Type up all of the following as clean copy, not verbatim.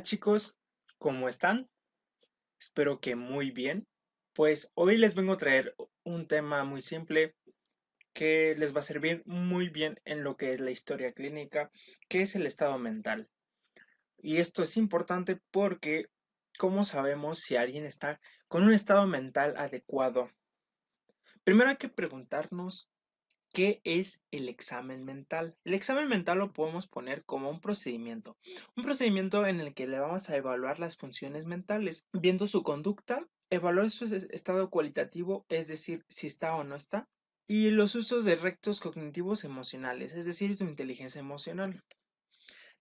chicos, ¿cómo están? Espero que muy bien. Pues hoy les vengo a traer un tema muy simple que les va a servir muy bien en lo que es la historia clínica, que es el estado mental. Y esto es importante porque, ¿cómo sabemos si alguien está con un estado mental adecuado? Primero hay que preguntarnos ¿qué es el examen mental? El examen mental lo podemos poner como un procedimiento en el que le vamos a evaluar las funciones mentales, viendo su conducta, evaluar su estado cualitativo, es decir, si está o no está, y los usos de rectos cognitivos emocionales, es decir, su inteligencia emocional.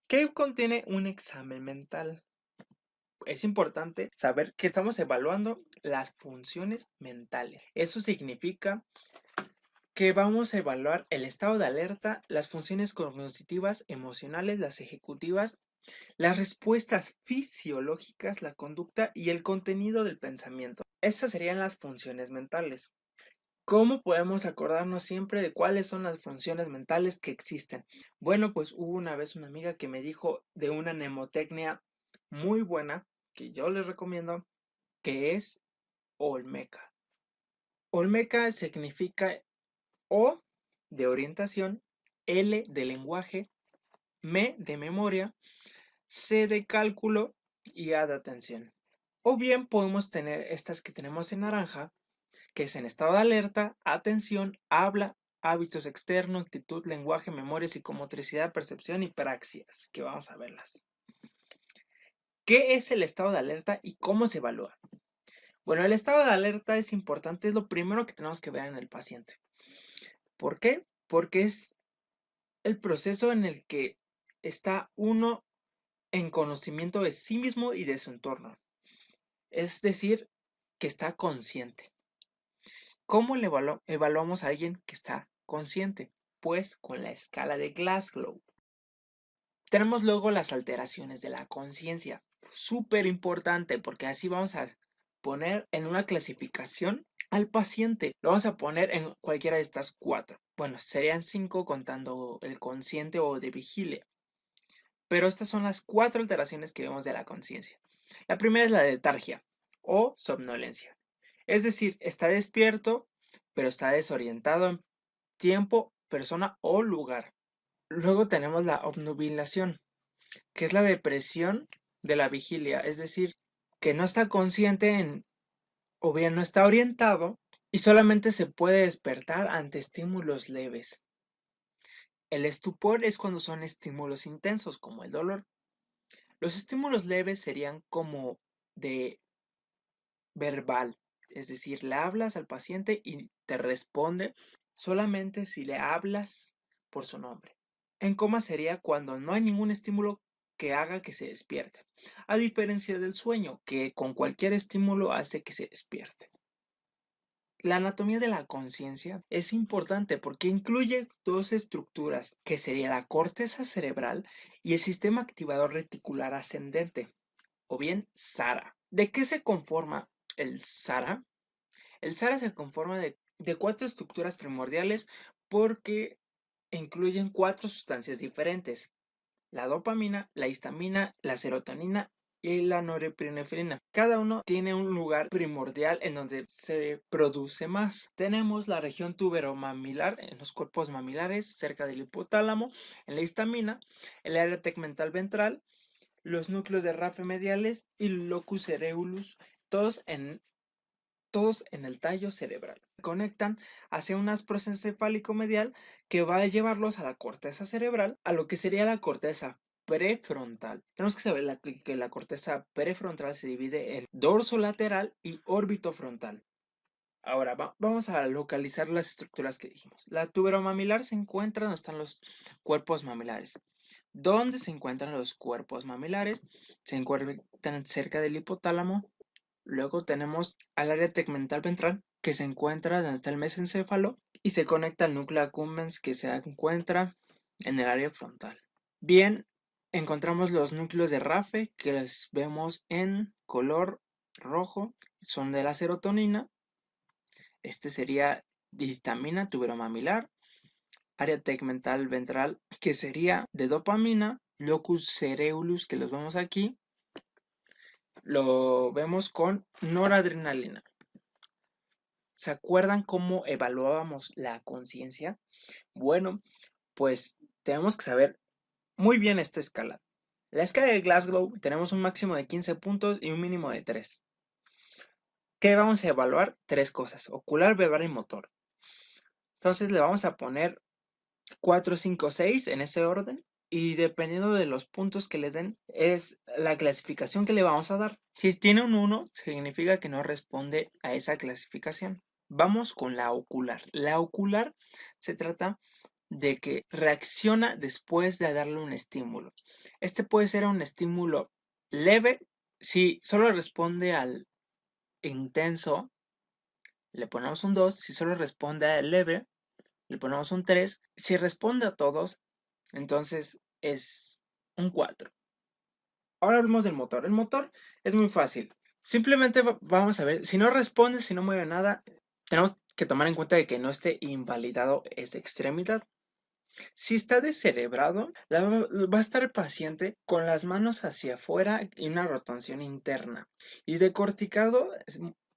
¿Qué contiene un examen mental? Es importante saber que estamos evaluando las funciones mentales. Eso significa que vamos a evaluar el estado de alerta, las funciones cognitivas, emocionales, las ejecutivas, las respuestas fisiológicas, la conducta y el contenido del pensamiento. Estas serían las funciones mentales. ¿Cómo podemos acordarnos siempre de cuáles son las funciones mentales que existen? Bueno, pues hubo una vez una amiga que me dijo de una mnemotecnia muy buena que yo les recomiendo, que es Olmeca. Olmeca significa O de orientación, L de lenguaje, M de memoria, C de cálculo y A de atención. O bien podemos tener estas que tenemos en naranja, que es en estado de alerta, atención, habla, hábitos externos, actitud, lenguaje, memoria, psicomotricidad, percepción y praxias, que vamos a verlas. ¿Qué es el estado de alerta y cómo se evalúa? Bueno, el estado de alerta es importante, es lo primero que tenemos que ver en el paciente. ¿Por qué? Porque es el proceso en el que está uno en conocimiento de sí mismo y de su entorno. Es decir, que está consciente. ¿Cómo le evaluamos a alguien que está consciente? Pues con la escala de Glasgow. Tenemos luego las alteraciones de la conciencia. Súper importante porque así vamos a poner en una clasificación al paciente. Lo vamos a poner en cualquiera de estas cuatro. Bueno, serían 5 contando el consciente o de vigilia. Pero estas son las 4 alteraciones que vemos de la conciencia. La primera es la letargia o somnolencia. Es decir, está despierto, pero está desorientado en tiempo, persona o lugar. Luego tenemos la obnubilación, que es la depresión de la vigilia, es decir, que no está consciente o bien no está orientado y solamente se puede despertar ante estímulos leves. El estupor es cuando son estímulos intensos, como el dolor. Los estímulos leves serían como de verbal, es decir, le hablas al paciente y te responde solamente si le hablas por su nombre. En coma sería cuando no hay ningún estímulo que haga que se despierte, a diferencia del sueño, que con cualquier estímulo hace que se despierte. La anatomía de la conciencia es importante porque incluye dos estructuras, que sería la corteza cerebral y el sistema activador reticular ascendente, o bien SARA. ¿De qué se conforma el SARA? El SARA se conforma de 4 estructuras primordiales porque incluyen 4 sustancias diferentes: la dopamina, la histamina, la serotonina y la norepinefrina. Cada uno tiene un lugar primordial en donde se produce más. Tenemos la región tuberomamilar en los cuerpos mamilares, cerca del hipotálamo, en la histamina, el área tegmental ventral, los núcleos de rafe mediales y locus cereulus, todos en el tallo cerebral. Conectan hacia un áspero encefálico medial que va a llevarlos a la corteza cerebral, a lo que sería la corteza prefrontal. Tenemos que saber que la corteza prefrontal se divide en dorso lateral y órbito frontal. Ahora vamos a localizar las estructuras que dijimos. La tuberomamilar se encuentra donde están los cuerpos mamilares. ¿Dónde se encuentran los cuerpos mamilares? Se encuentran cerca del hipotálamo. Luego tenemos al área tegmental ventral, que se encuentra donde está el mesencéfalo y se conecta al núcleo accumbens, que se encuentra en el área frontal. Bien, encontramos los núcleos de rafe, que los vemos en color rojo, son de la serotonina. Este sería histamina tuberomamilar, área tegmental ventral, que sería de dopamina, locus cereulus, que los vemos aquí, lo vemos con noradrenalina. ¿Se acuerdan cómo evaluábamos la conciencia? Bueno, pues tenemos que saber muy bien esta escala. En la escala de Glasgow tenemos un máximo de 15 puntos y un mínimo de 3. ¿Qué vamos a evaluar? Tres cosas: ocular, verbal y motor. Entonces le vamos a poner 4, 5, 6 en ese orden. Y dependiendo de los puntos que le den, es la clasificación que le vamos a dar. Si tiene un 1, significa que no responde a esa clasificación. Vamos con la ocular. La ocular se trata de que reacciona después de darle un estímulo. Este puede ser un estímulo leve. Si solo responde al intenso, le ponemos un 2. Si solo responde al leve, le ponemos un 3. Si responde a todos, entonces es un 4. Ahora hablemos del motor. El motor es muy fácil. Simplemente vamos a ver, si no responde, si no mueve nada, tenemos que tomar en cuenta de que no esté invalidado esa extremidad. Si está descerebrado, va a estar el paciente con las manos hacia afuera y una rotación interna. Y decorticado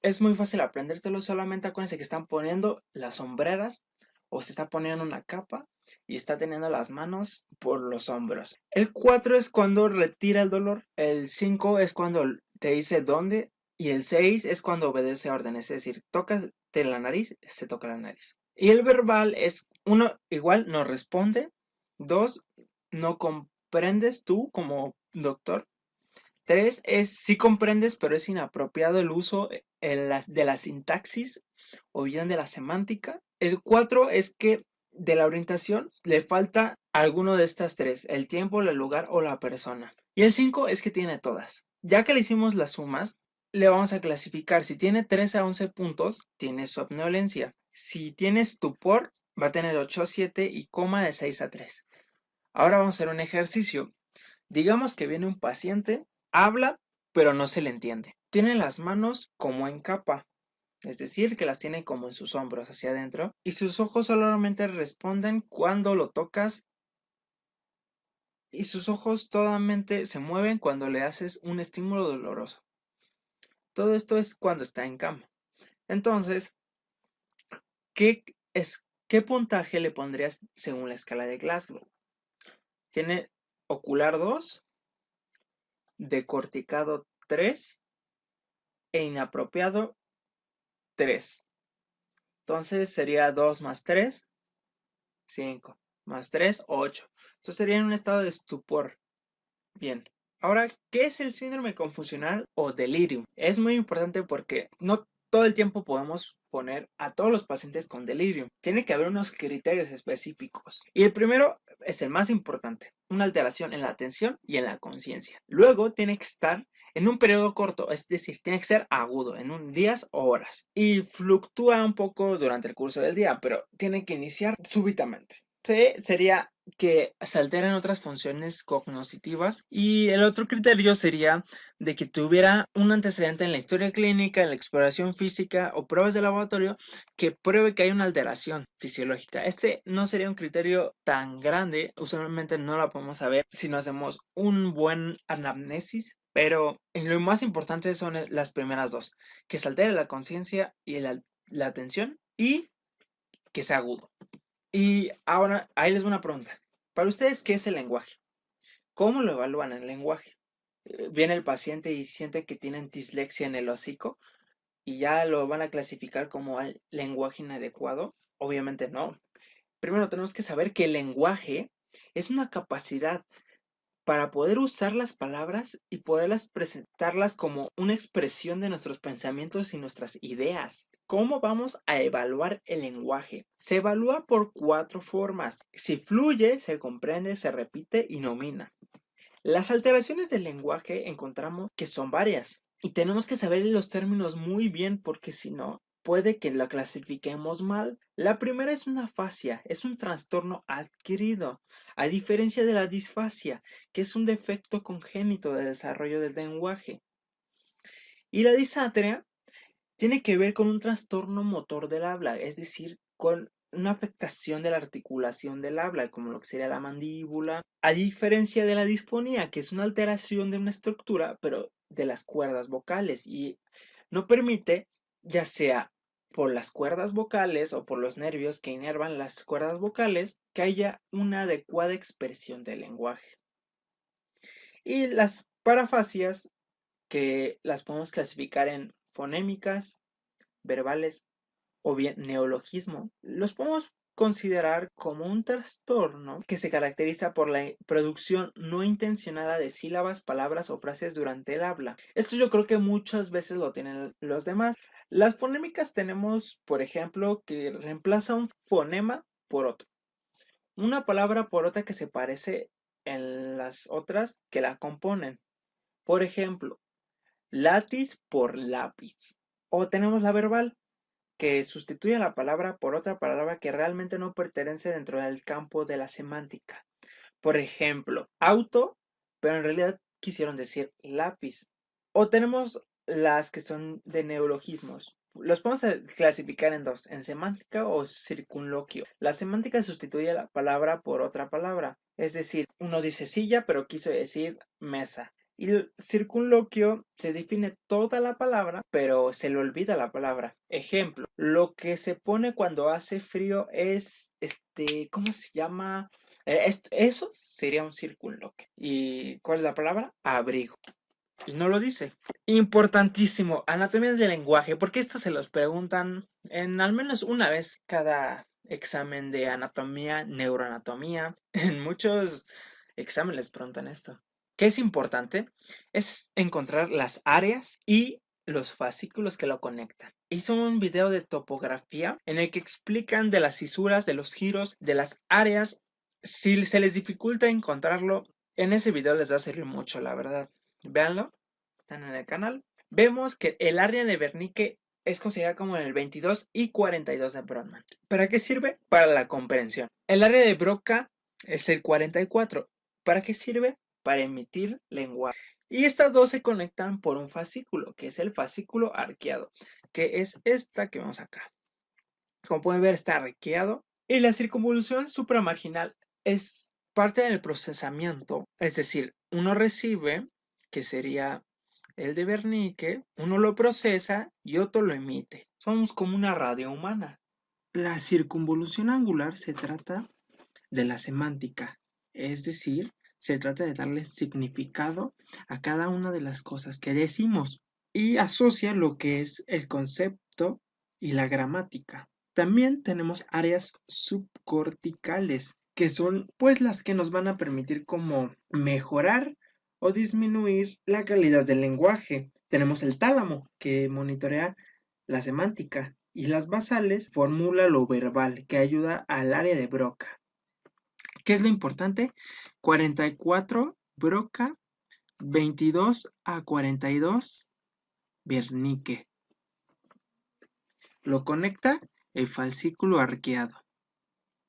es muy fácil aprendértelo, solamente acuérdense que están poniendo las sombreras o se está poniendo una capa y está teniendo las manos por los hombros. El 4 es cuando retira el dolor, el 5 es cuando te dice dónde y el 6 es cuando obedece órdenes, es decir, tocas la nariz, se toca la nariz. Y el verbal es, uno, igual no responde. Dos, no comprendes tú como doctor. Tres, es sí comprendes, pero es inapropiado el uso de la sintaxis o bien de la semántica. El cuatro es que de la orientación le falta alguno de estas tres: el tiempo, el lugar o la persona. Y el 5 es que tiene todas. Ya que le hicimos las sumas, le vamos a clasificar. Si tiene 3 a 11 puntos, tiene somnolencia. Si tiene estupor, va a tener 8 a 7 y coma de 6 a 3. Ahora vamos a hacer un ejercicio. Digamos que viene un paciente, habla, pero no se le entiende. Tiene las manos como en capa, es decir, que las tiene como en sus hombros hacia adentro, y sus ojos solamente responden cuando lo tocas, y sus ojos solamente se mueven cuando le haces un estímulo doloroso. Todo esto es cuando está en cama. Entonces, ¿qué, ¿qué puntaje le pondrías según la escala de Glasgow? Tiene ocular 2, decorticado 3 e inapropiado 3. Entonces sería 2 más 3, 5, más 3, 8. Entonces sería en un estado de estupor. Bien. Ahora, ¿qué es el síndrome confusional o delirium? Es muy importante porque no todo el tiempo podemos poner a todos los pacientes con delirium. Tiene que haber unos criterios específicos. Y el primero es el más importante: una alteración en la atención y en la conciencia. Luego tiene que estar en un periodo corto, es decir, tiene que ser agudo, en días o horas. Y fluctúa un poco durante el curso del día, pero tiene que iniciar súbitamente. C sería que se alteren otras funciones cognitivas, y el otro criterio sería de que tuviera un antecedente en la historia clínica, en la exploración física o pruebas de laboratorio que pruebe que hay una alteración fisiológica. Este no sería un criterio tan grande, usualmente no la podemos saber si no hacemos un buen anamnesis, pero en lo más importante son las primeras dos: que se altere la conciencia y la atención, y que sea agudo. Y ahora, ahí les voy una pregunta. Para ustedes, ¿qué es el lenguaje? ¿Cómo lo evalúan el lenguaje? ¿Viene el paciente y siente que tienen dislexia en el hocico y ya lo van a clasificar como al lenguaje inadecuado? Obviamente no. Primero tenemos que saber que el lenguaje es una capacidad para poder usar las palabras y poderlas presentarlas como una expresión de nuestros pensamientos y nuestras ideas. ¿Cómo vamos a evaluar el lenguaje? Se evalúa por 4 formas: si fluye, se comprende, se repite y nomina. Las alteraciones del lenguaje encontramos que son varias y tenemos que saber los términos muy bien, porque si no, puede que la clasifiquemos mal. La primera es una afasia, es un trastorno adquirido, a diferencia de la disfasia, que es un defecto congénito de desarrollo del lenguaje. Y la disatria tiene que ver con un trastorno motor del habla, es decir, con una afectación de la articulación del habla, como lo que sería la mandíbula, a diferencia de la disfonía, que es una alteración de una estructura, pero de las cuerdas vocales y no permite, ya sea por las cuerdas vocales o por los nervios que inervan las cuerdas vocales, que haya una adecuada expresión del lenguaje. Y las parafasias, que las podemos clasificar en fonémicas, verbales o bien neologismo, los podemos considerar como un trastorno que se caracteriza por la producción no intencionada de sílabas, palabras o frases durante el habla. Esto yo creo que muchas veces lo tienen los demás. Las fonémicas tenemos, por ejemplo, que reemplaza un fonema por otro, una palabra por otra que se parece en las otras que la componen. Por ejemplo, látiz por lápiz. O tenemos la verbal, que sustituye a la palabra por otra palabra que realmente no pertenece dentro del campo de la semántica. Por ejemplo, auto, pero en realidad quisieron decir lápiz. O tenemos las que son de neologismos. Los podemos clasificar en dos, en semántica o circunloquio. La semántica sustituye a la palabra por otra palabra. Es decir, uno dice silla, pero quiso decir mesa. Y el circunloquio se define toda la palabra, pero se le olvida la palabra. Ejemplo, lo que se pone cuando hace frío es, ¿cómo se llama? Eso sería un circunloquio. ¿Y cuál es la palabra? Abrigo. Y no lo dice. Importantísimo, anatomía del lenguaje, porque esto se los preguntan en al menos una vez cada examen de anatomía, neuroanatomía. En muchos exámenes les preguntan esto. ¿Qué es importante? Es encontrar las áreas y los fascículos que lo conectan. Hizo un video de topografía en el que explican de las fisuras, de los giros, de las áreas. Si se les dificulta encontrarlo, en ese video les va a servir mucho, la verdad. Véanlo, están en el canal. Vemos que el área de Wernicke es considerada como el 22 y 42 de Brodmann. ¿Para qué sirve? Para la comprensión. El área de Broca es el 44. ¿Para qué sirve? Para emitir lenguaje. Y estas dos se conectan por un fascículo, que es el fascículo arqueado, que es esta que vemos acá. Como pueden ver, está arqueado. Y la circunvolución supramarginal es parte del procesamiento, es decir, uno recibe, que sería el de Wernicke, uno lo procesa y otro lo emite. Somos como una radio humana. La circunvolución angular se trata de la semántica, es decir, se trata de darle significado a cada una de las cosas que decimos y asocia lo que es el concepto y la gramática. También tenemos áreas subcorticales, que son pues las que nos van a permitir como mejorar o disminuir la calidad del lenguaje. Tenemos el tálamo, que monitorea la semántica, y las basales formula lo verbal, que ayuda al área de Broca. ¿Qué es lo importante? 44 Broca, 22 a 42 Wernicke. Lo conecta el fascículo arqueado.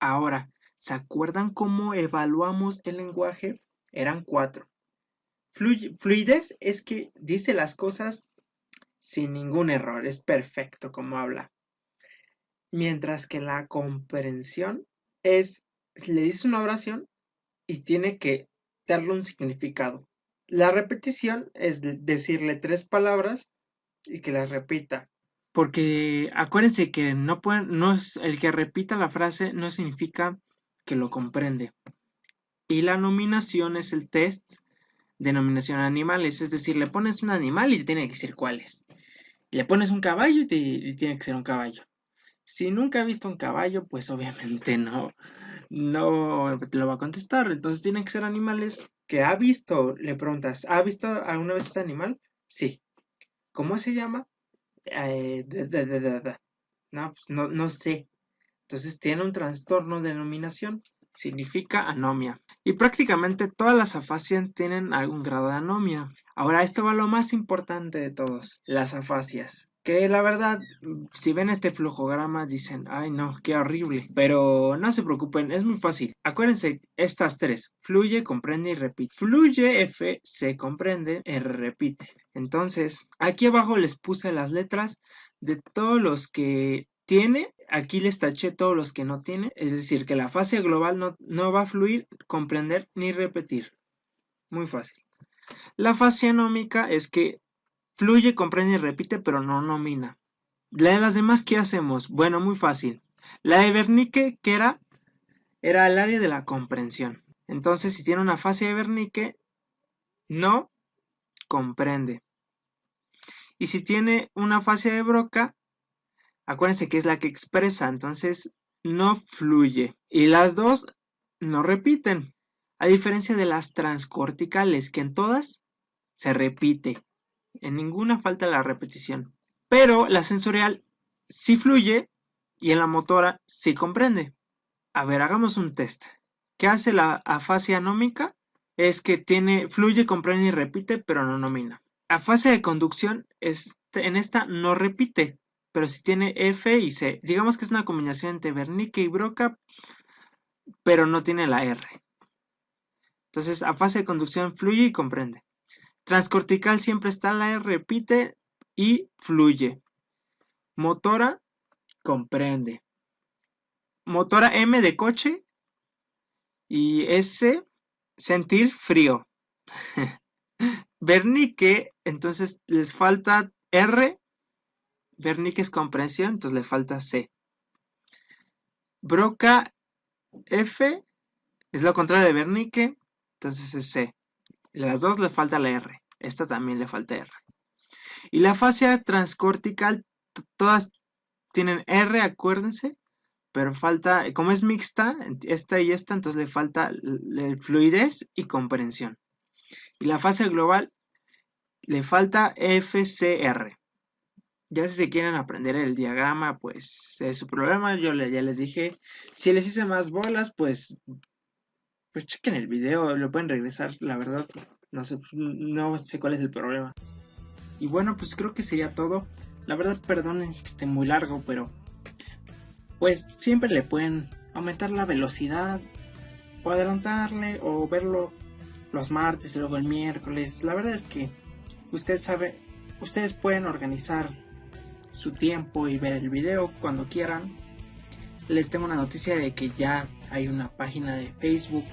Ahora, ¿se acuerdan cómo evaluamos el lenguaje? Eran 4. Fluidez es que dice las cosas sin ningún error, es perfecto como habla. Mientras que la comprensión es, le dice una oración y tiene que darle un significado. La repetición es decirle 3 palabras y que las repita. Porque acuérdense que no es el que repita la frase no significa que lo comprende. Y la nominación es el test de nominación a animales, es decir, le pones un animal y te tiene que decir cuál es. Le pones un caballo y tiene que ser un caballo. Si nunca ha visto un caballo, pues obviamente no te lo va a contestar. Entonces tienen que ser animales que ha visto. Le preguntas, ¿ha visto alguna vez este animal? Sí. ¿Cómo se llama? No, pues no sé. Entonces tiene un trastorno de denominación. Significa anomia. Y prácticamente todas las afasias tienen algún grado de anomia. Ahora, esto va a lo más importante de todos, las afasias. Que la verdad, si ven este flujograma dicen, ay no, qué horrible. Pero no se preocupen, es muy fácil. Acuérdense, estas 3, fluye, comprende y repite. Fluye, F, se comprende, R repite. Entonces, aquí abajo les puse las letras de todos los que tiene. Aquí les taché todos los que no tiene. Es decir, que la fase global no va a fluir, comprender ni repetir. Muy fácil. La fase anómica es que fluye, comprende y repite, pero no nomina. La de las demás, ¿qué hacemos? Bueno, muy fácil. La de Wernicke, ¿qué era? Era el área de la comprensión. Entonces, si tiene una fase de Wernicke, no comprende. Y si tiene una fase de Broca, acuérdense que es la que expresa, entonces no fluye. Y las dos no repiten. A diferencia de las transcorticales, que en todas se repite. En ninguna falta la repetición. Pero la sensorial sí fluye y en la motora sí comprende. A ver, hagamos un test. ¿Qué hace la afasia anómica? Es que fluye, comprende y repite, pero no nomina. Afasia de conducción, en esta no repite, pero sí tiene F y C. Digamos que es una combinación entre Wernicke y Broca, pero no tiene la R. Entonces, afasia de conducción fluye y comprende. Transcortical siempre está la R, repite y fluye. Motora, comprende. Motora M de coche y S, sentir frío. Wernicke, entonces les falta R. Wernicke es comprensión, entonces le falta C. Broca F es lo contrario de Wernicke, entonces es C. Las dos le falta la R. Esta también le falta R. Y la fascia transcortical, todas tienen R, acuérdense, pero falta, como es mixta, esta y esta, entonces le falta fluidez y comprensión. Y la fase global le falta FCR. Ya si se quieren aprender el diagrama, pues es su problema. Yo ya les dije, si les hice más bolas, pues chequen el video, lo pueden regresar, la verdad, no sé cuál es el problema. Y bueno, pues creo que sería todo. La verdad, perdonen que esté muy largo, pero pues siempre le pueden aumentar la velocidad o adelantarle o verlo los martes y luego el miércoles. La verdad es que ustedes pueden organizar su tiempo y ver el video cuando quieran. Les tengo una noticia de que ya hay una página de Facebook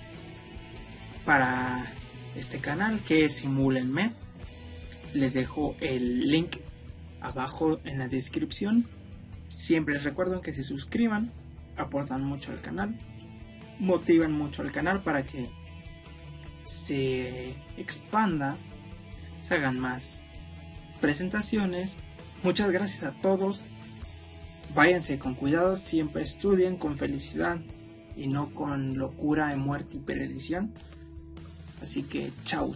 para este canal que es SimulenMed. Les dejo el link abajo en la descripción. Siempre les recuerdo que se suscriban, aportan mucho al canal, motivan mucho al canal para que se expanda, se hagan más presentaciones. Muchas gracias a todos. Váyanse con cuidado, siempre estudien con felicidad y no con locura de muerte y perdición. Así que chao.